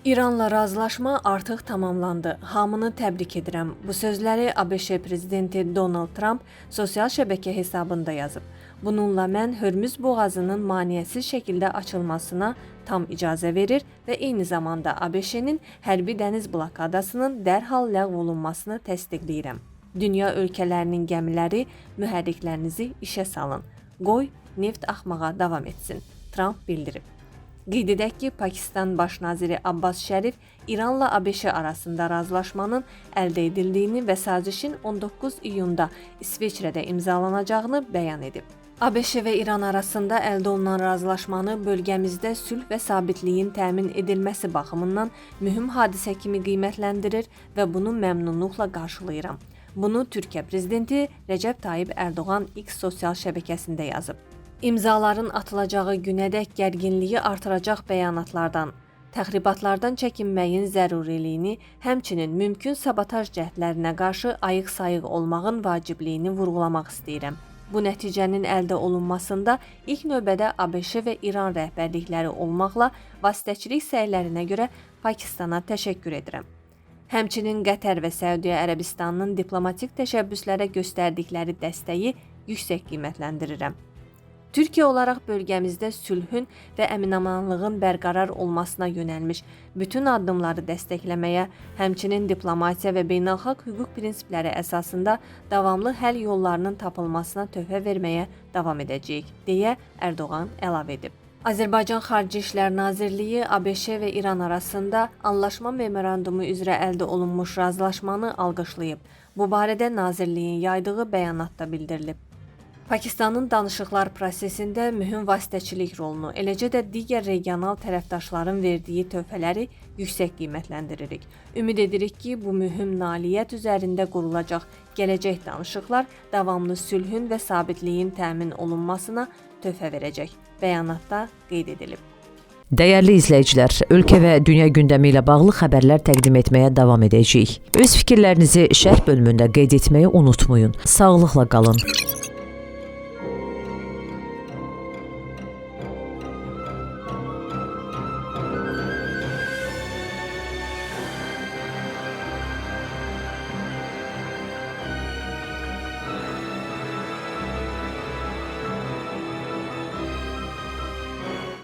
İranla razılaşma artıq tamamlandı. Hamını təbrik edirəm. Bu sözləri ABŞ prezidenti Donald Trump sosial şəbəkə hesabında yazıb. Bununla mən Hörmüz boğazının maneəsiz şəkildə açılmasına tam icazə verir və eyni zamanda ABŞ-nin hərbi dəniz blokadasının dərhal ləğv olunmasını təsdiqləyirəm. Dünya ölkələrinin gəmiləri, mühərriklərinizi işə salın. Qoy neft axmağa davam etsin. Trump bildirib. Qeyd edək ki, Pakistan Baş naziri Abbas Şərif İranla ABŞ arasında razılaşmanın əldə edildiyini və sazişin 19 iyunda İsveçrədə imzalanacağını bəyan edib. ABŞ və İran arasında əldə olunan razılaşmanı bölgəmizdə sülh və sabitliyin təmin edilməsi baxımından mühüm hadisə kimi qiymətləndirir və bunu məmnunluqla qarşılayıram. Bunu Türkiyə prezidenti Rəcəb Tayyip Ərdoğan X sosial şəbəkəsində yazıb. İmzaların atılacağı günədək gərginliyi artıracaq bəyanatlardan, təxribatlardan çəkinməyin zəruriliyini, həmçinin mümkün sabotaj cəhdlərinə qarşı ayıq-sayıq olmağın vacibliyini vurğulamaq istəyirəm. Bu nəticənin əldə olunmasında ilk növbədə ABŞ və İran rəhbərlikləri olmaqla vasitəçilik səylərinə görə Pakistana təşəkkür edirəm. Həmçinin Qətər və Səudiyyə Ərəbistanının diplomatik təşəbbüslərə göstərdikləri dəstəyi yüksək qiymətləndirirəm. Türkiyə olaraq bölgəmizdə sülhün və əminamanlığın bərqərar olmasına yönəlmiş bütün addımları dəstəkləməyə, həmçinin diplomatiya və beynəlxalq hüquq prinsipləri əsasında davamlı həll yollarının tapılmasına töhfə verməyə davam edəcəyik, deyə Ərdoğan əlavə edib. Azərbaycan Xarici İşlər Nazirliyi ABŞ və İran arasında anlaşma memorandumu üzrə əldə olunmuş razılaşmanı alqışlayıb. Bu barədə nazirliyin yaydığı bəyanatda bildirilib. Pakistanın danışıqlar prosesində mühüm vasitəçilik rolunu, eləcə də digər regional tərəfdaşların verdiyi töhfələri yüksək qiymətləndiririk. Ümid edirik ki, bu mühüm nailiyyət üzərində qurulacaq gələcək danışıqlar davamlı sülhün və sabitliyin təmin olunmasına töhfə verəcək. Bəyanatda qeyd edilib. Dəyərli izləyicilər, ölkə və dünya gündəmi ilə bağlı xəbərlər təqdim etməyə davam edəcəyik. Öz fikirlərinizi şərh bölümündə qeyd etməyi unutmayın. Sağlıqla qalın.